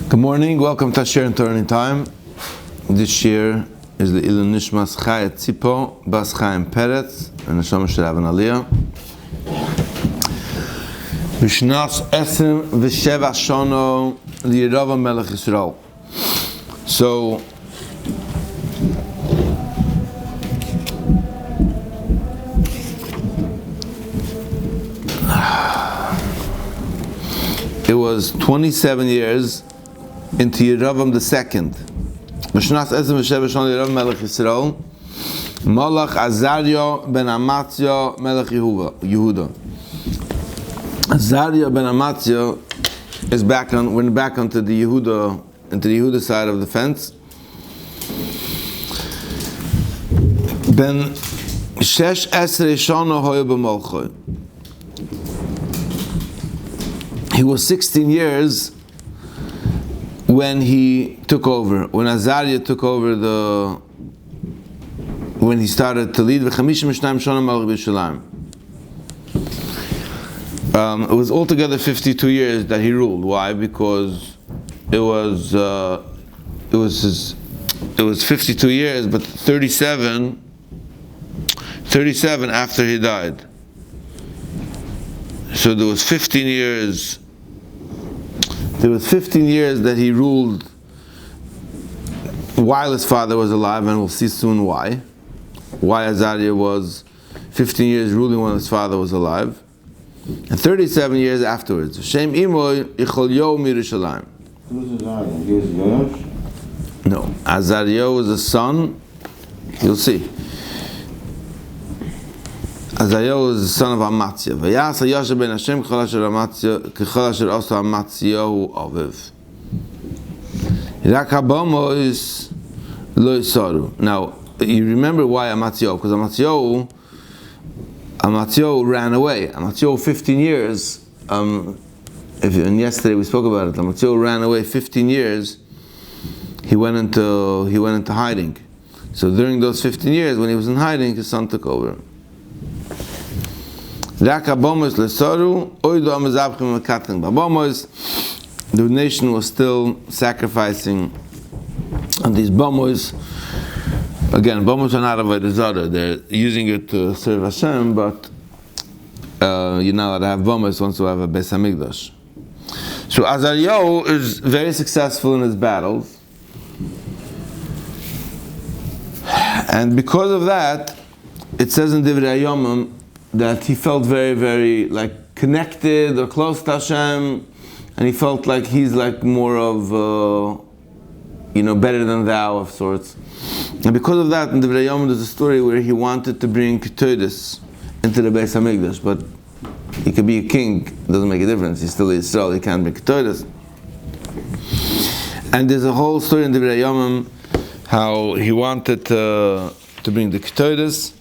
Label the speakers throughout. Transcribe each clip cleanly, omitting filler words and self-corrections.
Speaker 1: Good morning, welcome to Share and Turning Time. This year is the Ilun Nishmas Chaya Tzipo, Bas Chaim Peretz, and Neshama should have an Aliyah. B'shnas Esim V'sheva Shono L'Yirava Melech Yisrael. So, it was 27 years into Yeravam II. B'shnas Esim V'sheva Shono L'Yirava Melech Yisrael, Malach Azariah ben Amatzia Melech Yehuda. Azariah ben Amatzia is went back onto the Yehuda side of the fence. Ben Shesh Esrei Shana Hoya b'Malchei. He was 16 years when he took over. When Azariah took over when he started to lead. It was altogether 52 years that he ruled. Why? Because it was 52 years, but 37 after he died. So there was 15 years. There was 15 years that he ruled while his father was alive, and we'll see soon why. Why Azariah was 15 years ruling when his father was alive, and 37 years afterwards. Shem imoy ichol yo mirushalayim. No, Azariah was a son. You'll see. Azariah was the son of Amatzia. Vayas hayasha ben Hashem k'chol asher Amatzia k'chol asher osa Amatziyahu aviv. Rak habamois lo yisaru. Now, you remember why Amatziyahu? Because Amatziyahu ran away. Amatziyahu 15 years. And yesterday we spoke about it. Amatziyahu ran away 15 years. He went into hiding. So during those 15 years, when he was in hiding, his son took over. The nation was still sacrificing on these bomos. Again, bomos are not avodah zarah. They're using it to serve Hashem, but you're not allowed to have bomos once you have a Beis Hamikdash. So Azariah is very successful in his battles, and because of that, it says in Divrei Hayomim that he felt very, very connected or close to Hashem, and he felt like he's more of better than thou of sorts. And because of that, in the Divrei Hayomim there's a story where he wanted to bring Ketores into the Beis Hamikdash, but he could be a king, it doesn't make a difference, he's still Yisrael, he can't bring Ketores. And there's a whole story in the Divrei Hayomim how he wanted to bring the Ketores,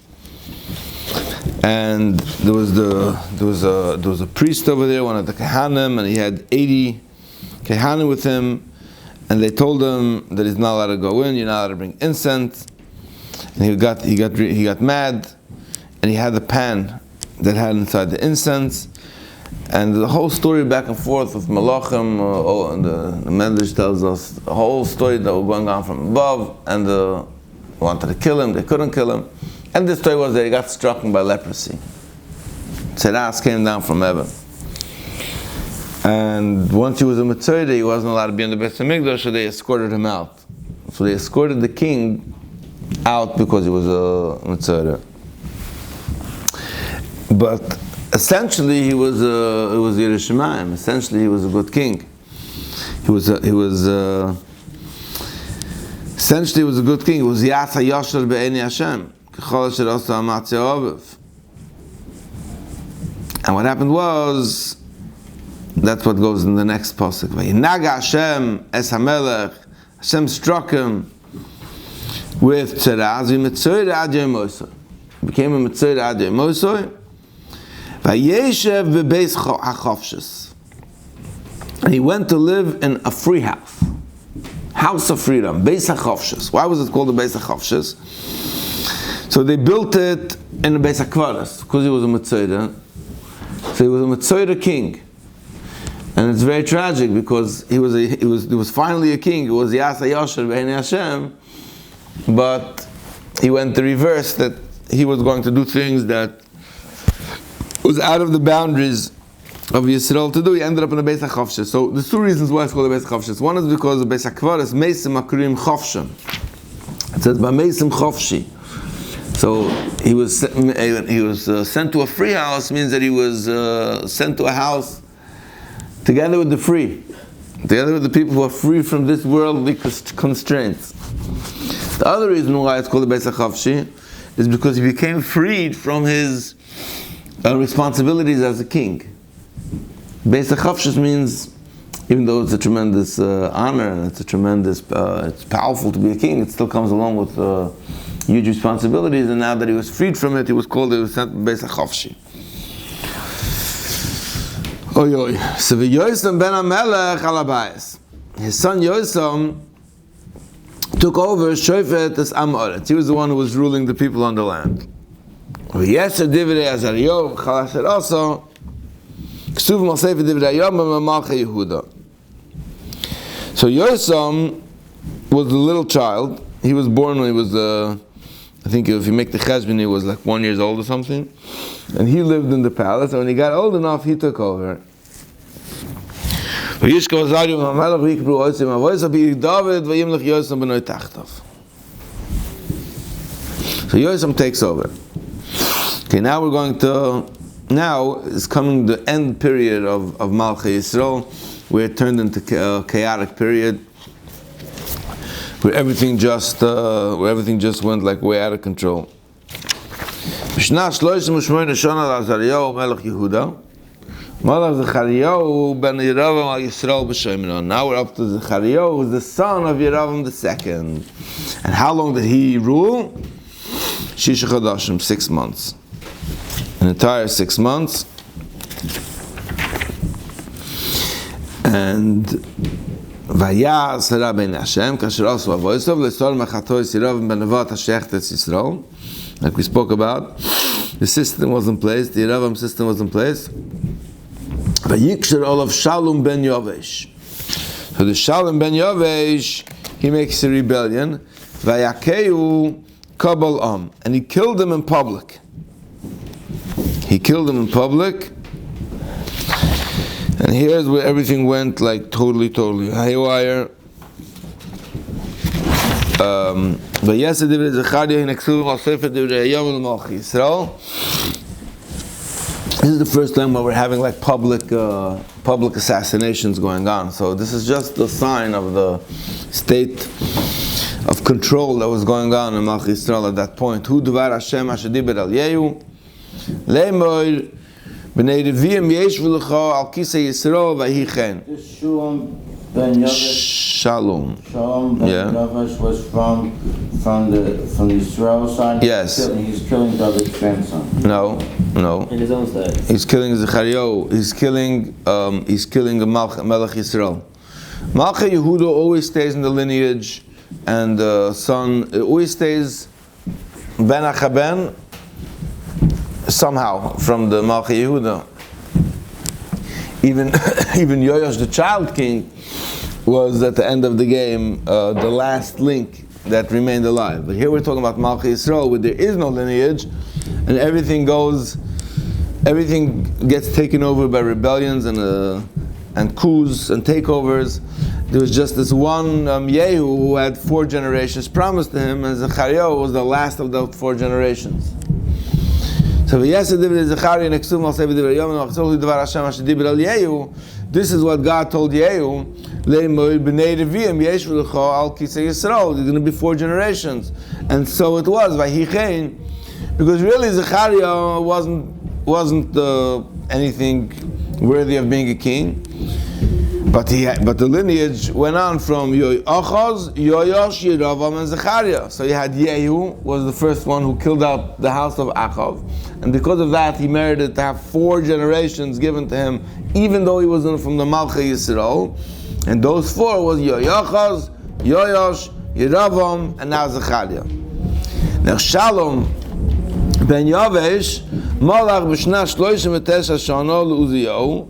Speaker 1: and there was a priest over there, one of the Kehanim, and he had 80 Kehanim with him, and they told him that he's not allowed to go in, you're not allowed to bring incense. And he got mad, and he had the pan that had inside the incense, and the whole story back and forth with Melachim, and the Medrash tells us the whole story that was going on from above, and they wanted to kill him, they couldn't kill him. And the story was that he got struck by leprosy. Tzeras came down from heaven. And once he was a Mitzvah, he wasn't allowed to be in the Beis Hamikdash, so they escorted him out. So they escorted the king out because he was a Mitzvah. But essentially he was Yerushalayim. Essentially he was a good king. Essentially he was a good king. He was Yasa Yashar Be'eni Hashem. And what happened was, that's what goes in the next pasuk. Vayinaga Hashem es hamelech. Hashem struck him with tzeraz. V'mitzoyre ad yom Mosoi. Became a mitzoyre ad yom Mosoi. Vayeshev bebeis hachofshes. And he went to live in a free house. House of freedom. Beis hachofshes. Why was it called the Beis hachofshes? So they built it in the Beis HaKvaros because he was a Mitzvah. So he was a Mitzvah king. And it's very tragic because he was finally a king. It was Yasa Yosher B'nei Hashem, but he went the reverse, that he was going to do things that was out of the boundaries of Yisrael to do. He ended up in the Beis HaChavshes. So there's two reasons why it's called the Beis HaChavshes. One is because the Beis HaKvaros Meisim Akrim Chavshem. It says B'Meisim Chavshi. So he was sent to a free house, means that he was sent to a house together with the free, together with the people who are free from this worldly constraints. The other reason why it's called the Beis HaChavshi is because he became freed from his responsibilities as a king. Beis HaChavshes means, even though it's a tremendous honor and it's a tremendous, it's powerful to be a king, it still comes along with huge responsibilities. And now that he was freed from it, he was sent to Beis HaChavshi. Oy oy. So Yosam ben HaMelech al Abayis. His son Yosam took over Shofet as Am Oretz. He was the one who was ruling the people on the land. V'yeser divrei Azariyahu v'chalasher also k'suv Malchei divrei Yom Malchei Yehuda. So Yosam was the little child. He was born when he was, I think if you make the cheshbon, he was like 1 year old or something. And he lived in the palace. And when he got old enough, he took over. So Yosam takes over. Okay, now is coming the end period of Malchei Yisrael, where it turned into a chaotic period, where everything just went like way out of control. Now we're up to Zechariah, who was the son of Yeravam II. And how long did he rule? Shisha Chodashim, 6 months. An entire 6 months. And Vayas Rabbein Hashem, Kasher Osu Avoisov, Lesol Mechatois Yeravam ben Nevat HaShechtes Yisrael. Like we spoke about, the system was in place, the Yeravam system was in place. Vayikshir Olav Shalom ben Yovesh. So the Shalom ben Yovesh, he makes a rebellion. Vayakeu Kabal and he killed them in public. And here's where everything went like totally haywire. This is the first time where we're having like public assassinations going on. So this is just the sign of the state of control that was going on in Malchei Yisrael at that point. Hu dvar Hashem asher diber al Yehu le'moir b'nei Revim yeshvu lecha al kisei Yisrael v'hi chen. Shalom ben
Speaker 2: Yovesh was from the Yisrael side.
Speaker 1: Yes.
Speaker 2: He's killing David's grandson.
Speaker 1: No.
Speaker 2: In his own side.
Speaker 1: He's killing Zechariah. He's killing a Melech Yisrael. Malchei Yehuda always stays in the lineage, and the son always stays ben achaben somehow from the Malchei Yehuda. Even Yoash, the child king, was at the end of the game the last link that remained alive. But here we're talking about Malchei Yisrael, where there is no lineage, and everything gets taken over by rebellions and coups and takeovers. There was just this one Yehu who had 4 generations promised to him, and Zechariah was the last of those 4 generations. So this is what God told Yehu. There's going to be 4 generations, and so it was. Because really Zechariah wasn't anything worthy of being a king, but the lineage went on from Yoachaz, Yoash, Yeravam, and Zechariah. So you had Yehu was the first one who killed out the house of Achav, and because of that he merited to have 4 generations given to him, even though he was from the Malchei Yisrael. And those 4 was Yoachaz, Yoash, Yeravam, and now Zechariah. Now Shalom ben Yovesh Malach b'shna 39 shana l'Uziyahu.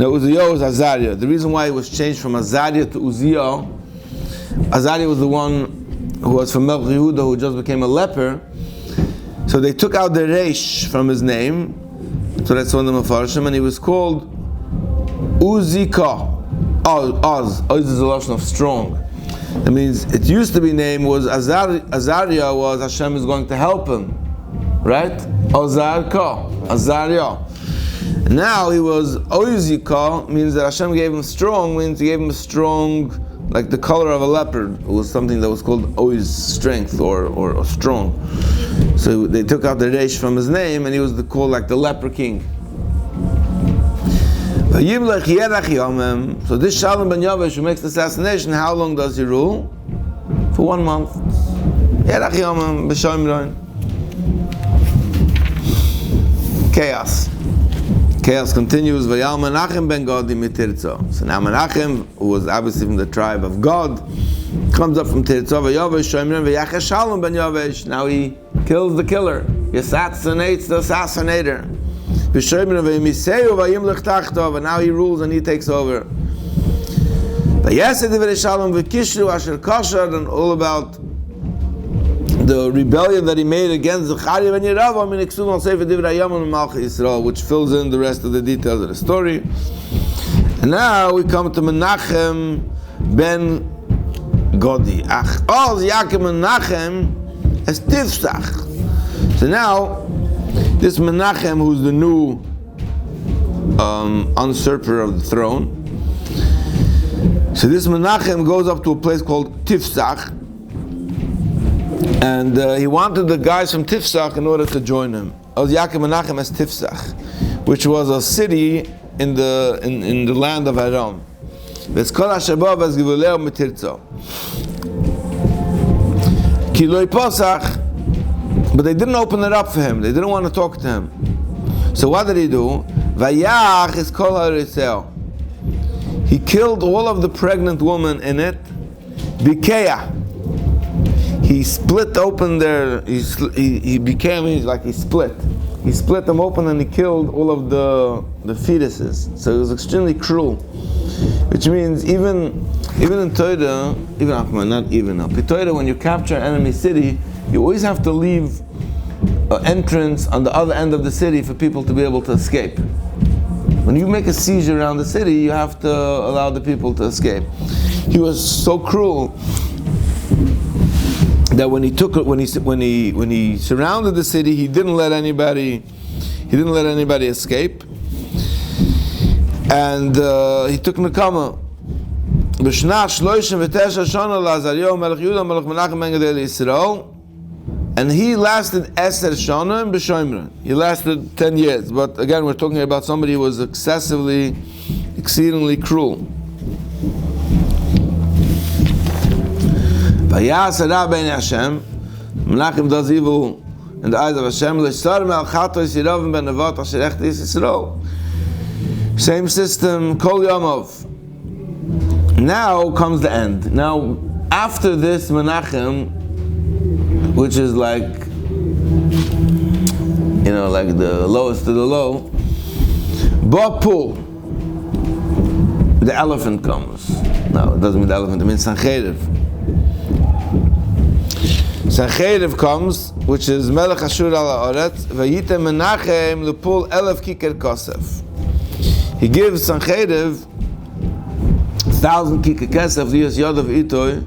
Speaker 1: No, Uzziah was Azariah. The reason why it was changed from Azariah to Uzziah, Azariah was the one who was from Melchei who just became a leper. So they took out the Reish from his name. So that's one of the Mefarshim, and he was called Uzika. Oz. Oz is a lotion of strong. That means it used to be named was Azariah was Hashem is going to help him. Right? Azariah. Now he was Oizika, means that Hashem gave him strong, means he gave him a strong, like the color of a leopard. It was something that was called Oiz, strength or strong. So they took out the Reish from his name and he was called like the leper king. So this Shalom ben Yavesh who makes the assassination, how long does he rule? For 1 month. Yerach Yomim b'Shoimron. Chaos. Chaos continues. Vayal Menachem ben Gadi miTirza. So now Menachem, who was obviously from the tribe of God, comes up from Tirza. Vayavesh Shoimron v'Yachesh Shalom ben Yavesh. Now he kills the killer. He assassinates the assassinator. And now he rules and he takes over. And all about the rebellion that he made against Zechariah ben Yisrael, which fills in the rest of the details of the story. And now we come to Menachem ben Godi. Menachem as Tifsach. So now this Menachem, who's the new usurper of the throne, so this Menachem goes up to a place called Tifsach, and he wanted the guys from Tifsach in order to join him. Yaakov Menachem as Tifsach, which was a city in the land of Aram. V'eskol hashabav as givuleo mitirzo. Ki lo yiposach. But they didn't open it up for him. They didn't want to talk to him. So what did he do? Vayach is kol harisel. He killed all of the pregnant women in it. Bikeya. He split open their. He split. He split them open and he killed all of the fetuses. So it was extremely cruel. Which means even in Torah, in Torah, when you capture an enemy city, you always have to leave an entrance on the other end of the city for people to be able to escape. When you make a siege around the city, you have to allow the people to escape. He was so cruel that when he surrounded the city, he didn't let anybody escape, and he took Nekama. And he lasted Eser Shana and B'Shoimron. He lasted 10 years. But again, we're talking about somebody who was exceedingly cruel. Menachem does evil in the eyes of Hashem. Same system, Kol Yomov. Now comes the end. Now, after this Menachem, which is like the lowest of the low, Bapul, the elephant comes. No, it doesn't mean the elephant, it means Sancheriv. Sancheriv comes, which is Melech Ashur ala Oretz, Vayitem Menachem lepul 1000 kiker kosef. He gives Sancheriv 1,000 kiker kosef, the Yos Yodav Itoy,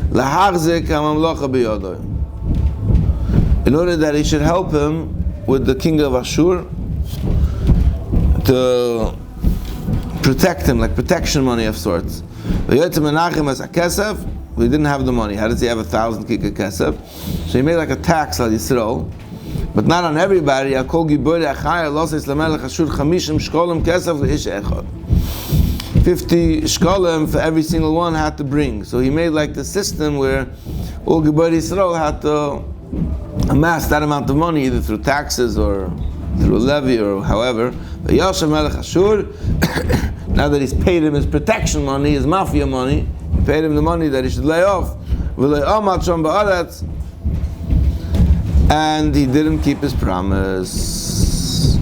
Speaker 1: Lahachzik HaMamlocha B'Yodoy, in order that he should help him with the king of Ashur to protect him, like protection money of sorts. Vayotzim Menachem as a kesef, we didn't have the money. How does he have 1,000 kikar kesef? So he made like a tax on Yisrael, but not on everybody. Akol Gibori Achaya Losses Lamelech Ashur Chamishim Shkolim Kesef Leish Echad. 50 shkolim for every single one had to bring. So he made like the system where all Gibori Yisrael had to amass that amount of money either through taxes or through a levy or however. But Yashem Melech Ashur, now that he's paid him his protection money, his mafia money, he paid him the money that he should lay off. And he didn't keep his promise.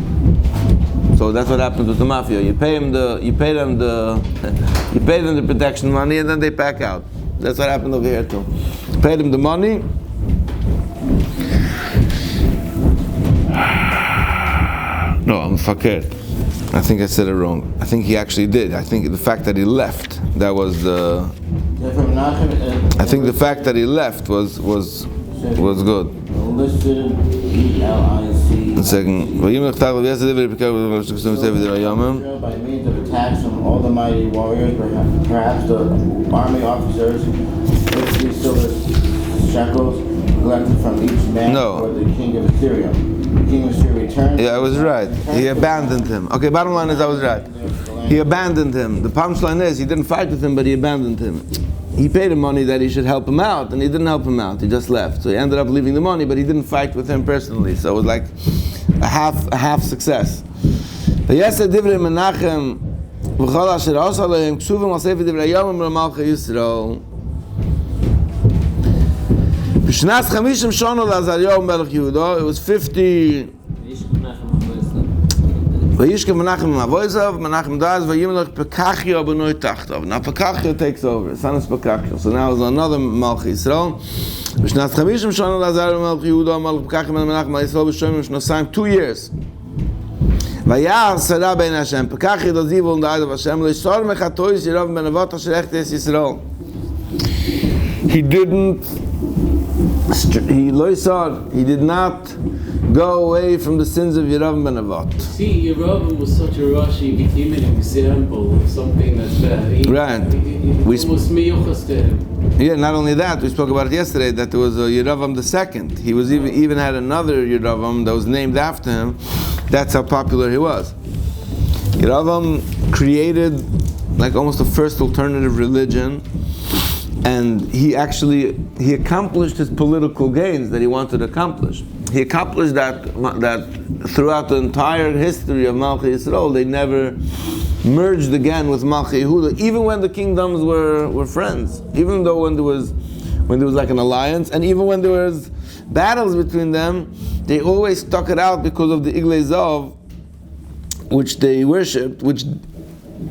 Speaker 1: So that's what happens with the mafia. You pay them the protection money, and then they pack out. That's what happened over here too. You pay them the money. No, I'm fakir. I think I said it wrong. I think he actually did. I think the fact that he left, that was the. I think the fact that he left was good.
Speaker 2: Listed ELIC.
Speaker 1: One second.
Speaker 2: By means of attacks from all the mighty warriors, perhaps the army officers, 50 silver shekels collected from each man for the king of Assyria. The king of Assyria returned.
Speaker 1: Yeah, I was right. He abandoned him. Okay, bottom line is I was right. He abandoned him. The punchline is he didn't fight with him, but he abandoned him. He paid him money that he should help him out, and he didn't help him out. He just left. So he ended up leaving the money, but he didn't fight with him personally. So it was like a half success. V'yaseh divrei Menachem v'chol asher asa lehem ksuvim al sefer divrei Yomim Malchei Yisrael. B'shnas 50 shana l'Azaryahu melech Yehuda. It was 50. Vayishkem Menachem Mavoizav, Menachem dies, Vayimelech Pekachia b'noi tachtav. Now Pekachia takes over, his son is Pekachia. So now it's another Malchei Yisrael. B'shnas 50 shana l'Azaryahu melech Yehuda, Melech Pekachia Menachem Yisrael b'shoyim b'shnosayim 2 years. Vayar Sarah ben Hashem, Pekachia does evil in the eyes of Hashem, Leishor mechatois Yirav ben Avat asher echtes Yisrael. He did not go away from the sins of Yirav ben Avat.
Speaker 3: See, Yirav was such a rush, he became an example of something that's bad. He was miyuchas to him.
Speaker 1: Yeah, not only that, we spoke about it yesterday, that there was a Yeravam II. He was even had another Yeravam that was named after him. That's how popular he was. Yeravam created like almost the first alternative religion, and he accomplished his political gains that he wanted to accomplish. He accomplished that throughout the entire history of Malchei Yisrael, they never merged again with Malchei Yehuda, even when the kingdoms were friends. Even though when there was like an alliance, and even when there was battles between them, they always stuck it out because of the Iglei Zav, which they worshipped, which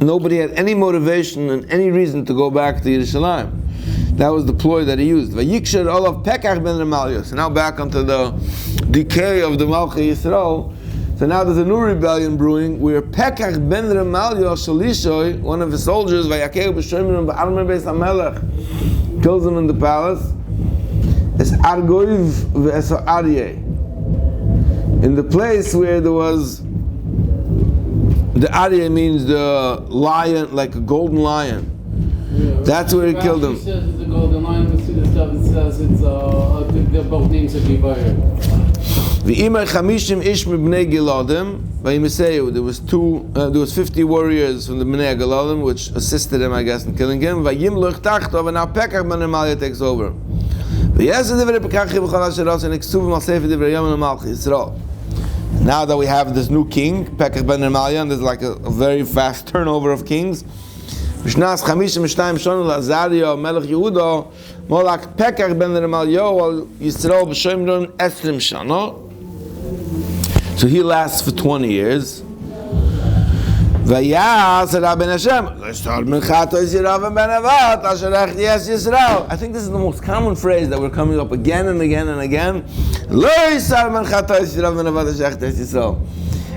Speaker 1: nobody had any motivation and any reason to go back to Yerushalayim. That was the ploy that he used. Vayikshir olav Pekach ben Remaliah. So now back onto the decay of the Malchei Yisrael. So now there's a new rebellion brewing where Pekach ben Remaliah Shalishoy, one of his soldiers, Vayakeu b'shoyim b'armei beis HaMelech, kills him in the palace. Es Argoiv v'es Aryeh. In the place where there was the Aryeh means the lion, like a golden lion.
Speaker 3: Yeah,
Speaker 1: that's where he killed him.
Speaker 3: He says it's a golden lion, but the stuff it says they're both names of Yivayr.
Speaker 1: V'imar chamishim ish m'bnei Giladim, v'yimiseu. There was 50 warriors from the Bnei Giladim which assisted him, I guess, in killing him. V'yimluch tachto, and now Pekach ben Remaliah takes over. V'yaseh divrei Pekachia v'chol asher asa neksuvim al sefer divrei Yomim Malchei Yisrael. Now that we have this new king, Pekach ben Remaliah, and there's like a very fast turnover of kings. B'shnas 52 shana l'Azaryahu melech Yehuda, Molach Pekach ben Remaliah al Yisrael b'shoyim 20 shana. So he lasts for 20 years. I think this is the most common phrase that we're coming up again and again and again.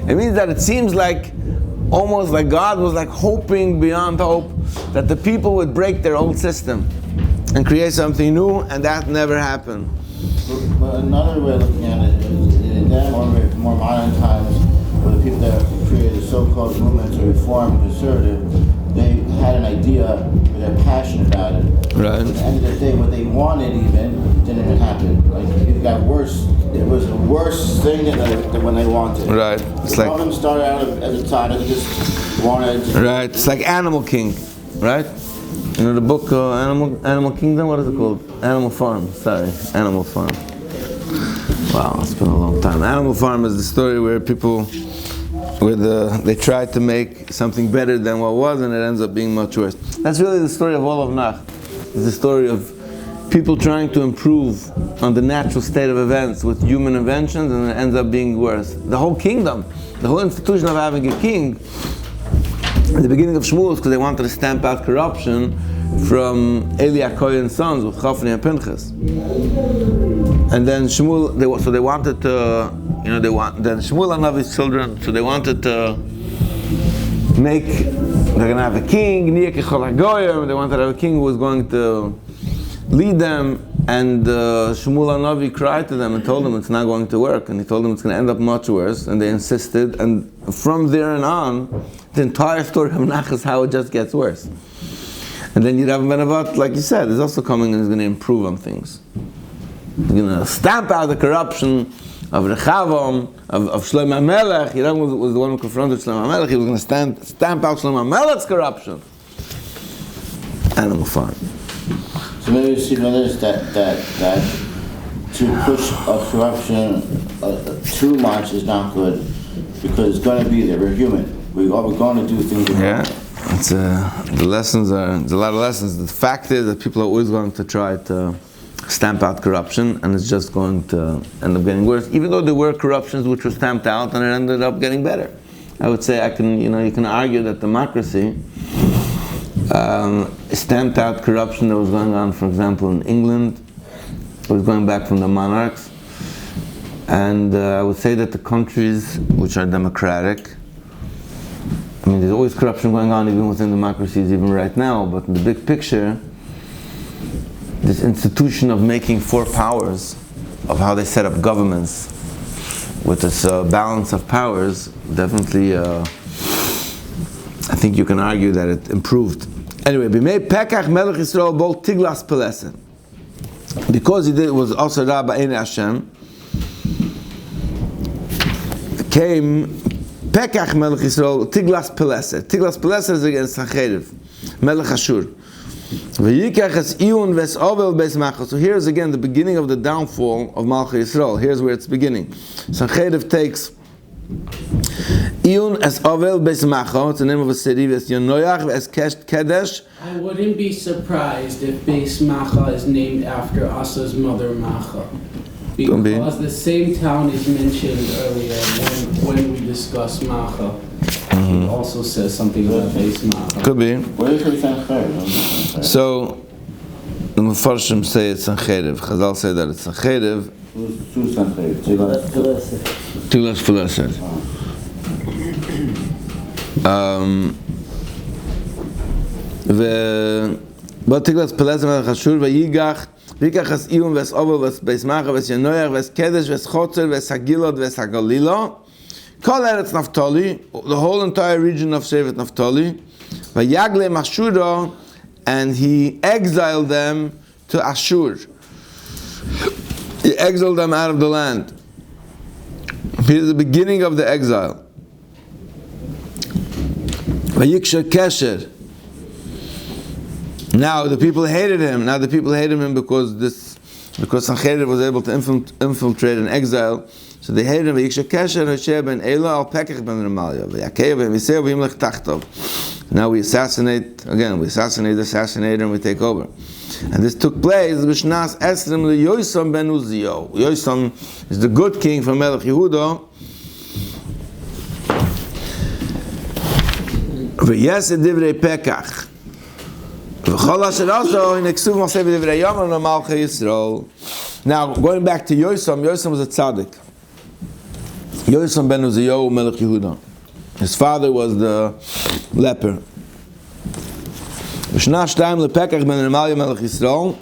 Speaker 1: It means that it seems like almost like God was like hoping beyond hope that the people would break their old system and create something new, and that never happened.
Speaker 2: But another way of looking at it is in that more modern times, where the people that created the so-called movement to reform conservative, they had an idea, but they're passionate about it.
Speaker 1: Right.
Speaker 2: At the end of the day, what they wanted even didn't even happen. Like it got worse. It was a worse thing than when they wanted.
Speaker 1: Right. It's
Speaker 2: Some
Speaker 1: like
Speaker 2: of them started out as a time they just wanted.
Speaker 1: Right. It's like Animal King, right? You know the book Animal Kingdom. What is it called? Animal Farm. Sorry, Animal Farm. Wow, it's been a long time. Animal Farm is the story where people, they tried to make something better than what was, and it ends up being much worse. That's really the story of all of Nach. It's the story of people trying to improve on the natural state of events with human inventions, and it ends up being worse. The whole kingdom, the whole institution of having a king, at the beginning of Shmuel, because they wanted to stamp out corruption from Eli HaKohen's sons with Chofni and Pinchas. And then Shmuel, they wanted to, then Shmuel and Navi's children, so they wanted to they're going to have a king, they wanted to have a king who was going to lead them, and Shmuel HaNavi cried to them and told them it's not going to work, and he told them it's going to end up much worse, and they insisted, and from there on, the entire story of Menach is how it just gets worse. And then Yirav ben Nevat, like you said, is also coming and is going to improve on things. He's going to stamp out the corruption of Rechavam, of Shlomo HaMelech. Yirav was the one who confronted Shlomo HaMelech. He was going to stamp out Shlomo HaMelech's corruption. Animal farm.
Speaker 2: So maybe you see brothers that to push a corruption too much is not good, because it's going to be there. We're human. We're going to do things.
Speaker 1: Yeah, it's the lessons are. There's a lot of lessons. The fact is that people are always going to try to stamp out corruption, and it's just going to end up getting worse. Even though there were corruptions which were stamped out, and it ended up getting better. I would say you can argue that democracy stamped out corruption that was going on, for example, in England. It was going back from the monarchs. And I would say that the countries which are democratic, I mean, there's always corruption going on even within democracies, even right now, but in the big picture, this institution of making four powers, of how they set up governments, with this balance of powers, definitely, I think you can argue that it improved. Anyway, B'mei Pekach Melech Yisrael Bol Tiglas Pelesen. Because he did, was also Rabbi Ein Hashem, came Pekach Melech Yisrael Tiglas Pelesen. Tiglas Pelesen is against Sancheriv, Melech Ashur. V'yikach es Iyun ves Ovel beis Macha. So here's again the beginning of the downfall of Malchei Yisrael. Here's where it's beginning. Sancheriv takes Iyun es Ovel beis Macha. It's the name of a city. Ves Yonoyach ves Kedesh.
Speaker 3: I wouldn't be surprised if Beis Macha is named after Asa's mother Macha, because the same town is mentioned earlier when we discussed Macha. It also says something about Beis Macha.
Speaker 1: Could be.
Speaker 2: Where is it Sancheriv?
Speaker 1: So the Mefarshim say it's Sancheriv. Chazal say that it's Sancheriv.
Speaker 2: Who's Sancheriv?
Speaker 1: Tiglas Pelesen. Tiglas Pelesen Melech Ashur v'yigach v'yikach es Iyun ves Ovel ves Beis Macha ves Yonoyach ves Kedesh ves Chotzer ves Hagilot ves Hagalilo Kol Eretz Naftali, the whole entire region of Shevet Naftali, v'yagle Ashura, and he exiled them to Ashur. He exiled them out of the land. Here's the beginning of the exile. Vayiksha Kesher. Now the people hated him. because Sancheriv was able to infiltrate and exile. So they hated him. Vayiksha Kesher Hashem ben Ela al Pekach ben Remalia. V'yakev ben Yisrael v'yimlech tachtov. Now we assassinate the assassinator, and we take over. And this took place b'shnas Esrim leYosam ben Uzziyo. Yosam is the good king from Melech Yehuda. V'yesed divrei Pekach. Now, going back to Yosam was a tzaddik. Yosam ben Uzziyo Melech Yehuda. His father was the leper. B'shna shtayim lepekach ben Remalia Melech Yisrael.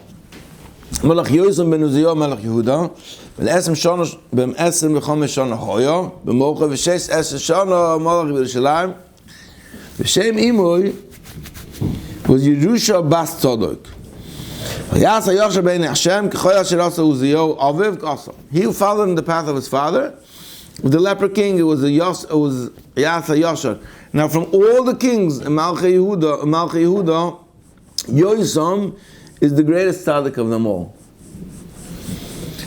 Speaker 1: Melech Yosam ben Uzziyo Melech Yehuda. V'esem shana b'esem v'chomesh shana hoya. B'mocha v'shes esem shana Melech Yerushalayim. V'shem imoi was Yerusha bas Tzadok. V'yasa Yosha ben Hashem k'choy asher asa Uzziyo aviv k'asa. He who followed in the path of his father, with the leper king, it was Yasa Yosha. Now, from all the kings in Malchei Yehuda, Yosam is the greatest tzaddik of them all.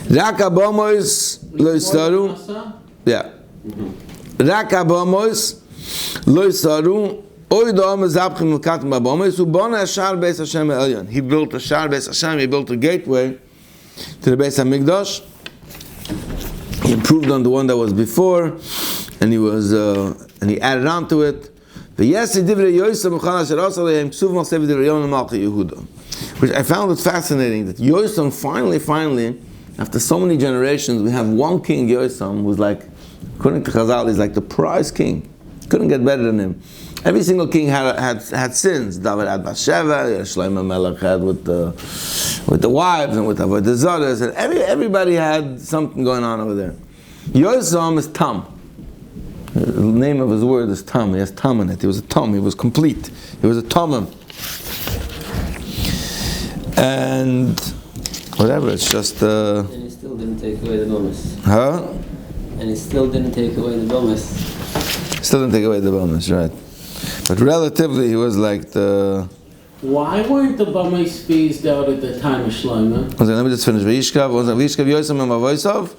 Speaker 1: Rak Abamois lo yisaru. Yeah. Rak Abamois lo yisaru He built a Shar Beis Hashem, he built a gateway to the Beis HaMikdash. He improved on the one that was before, and he added on to it. Which I found it fascinating that Yosam finally, after so many generations, we have one king, Yosam, who's like, according to Chazal, he's like the prize king. Couldn't get better than him. Every single king had sins. David had Bathsheba, Shlomo Melech had with the wives and with the Zodas, and everybody had something going on over there. Yosam is Tam. The name of his word is Tam. He has Tam in it. He was a Tam. He was complete. He was a Tamim. And whatever, it's just...
Speaker 4: And he still didn't take away the bonus.
Speaker 1: Huh?
Speaker 4: And he still didn't take away the bonus.
Speaker 1: Still didn't take away the bonus, right. But relatively, he was like the...
Speaker 3: Why weren't the Bamais phased out at the time of Shlomo?
Speaker 1: Let me just finish. V'yishkav Yosam and Mavoisav.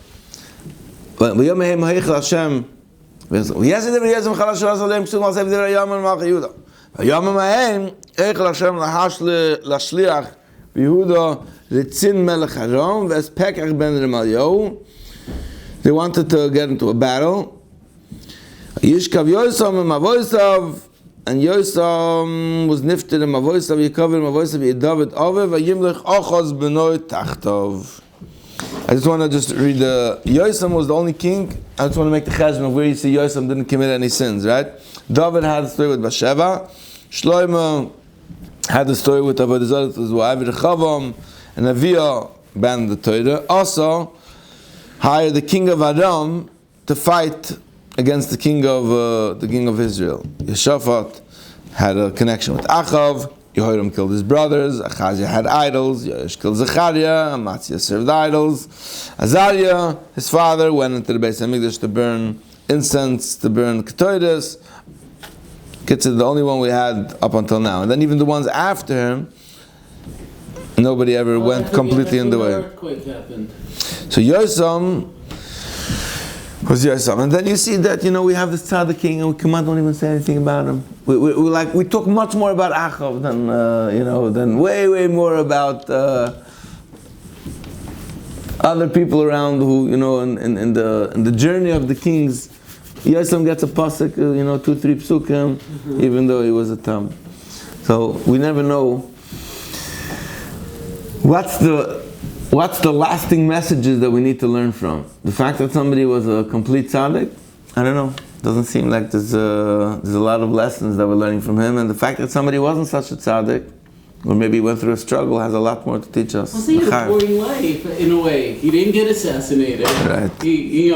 Speaker 1: V'yom mehem ha'ich Hashem. V'yaseh devar Yosam chalash ras aleim k'suv ma'aseh v'devar Yom and Malchei Yehuda. V'yom mehem ha'ich Hashem lahash l'shliach v'Yehuda ritzin melech Aram v'es pekach ben Remalyahu. They wanted to get into a battle. Yishkav Yosam and Mavoisav, and Yosam was nifted and Mavoisav Yikavir and Mavoisav Yedavid Aviv Yimlech Achaz Benoy Tachtov. I just want to read Yosam was the only king. I just want to make the cheshbon of where you see Yosam didn't commit any sins, right? David had the story with Bathsheba. Shlomo had the story with Avodah Zarah, it was Rechavam, and Aviyah banned the Torah. Also hired the king of Aram to fight against the king of Israel. Yeshaphat had a connection with Achav. Yehoram killed his brothers. Achazia had idols. Yoash killed Zechariah. Amaziah served idols. Azariah, his father, went into the Beis HaMikdash to burn incense, to burn ketoides. It's the only one we had up until now. And then even the ones after him, nobody ever went completely in the way.
Speaker 3: Earthquake happened.
Speaker 1: So Yosam was Yosam, and then you see that we have this tzaddik king, and we don't even say anything about him. We talk much more about Achav than way more about other people around who in the journey of the kings. Yosam gets a pasuk, 2-3 psukim, even though he was a tam. So we never know what's the lasting messages that we need to learn from. The fact that somebody was a complete tzaddik, I don't know. Doesn't seem like there's a lot of lessons that we're learning from him. And the fact that somebody wasn't such a tzaddik, or maybe went through a struggle, has a lot more to teach us.
Speaker 3: Well, he had a boring life, in a way. He didn't get assassinated.
Speaker 1: Right.
Speaker 3: He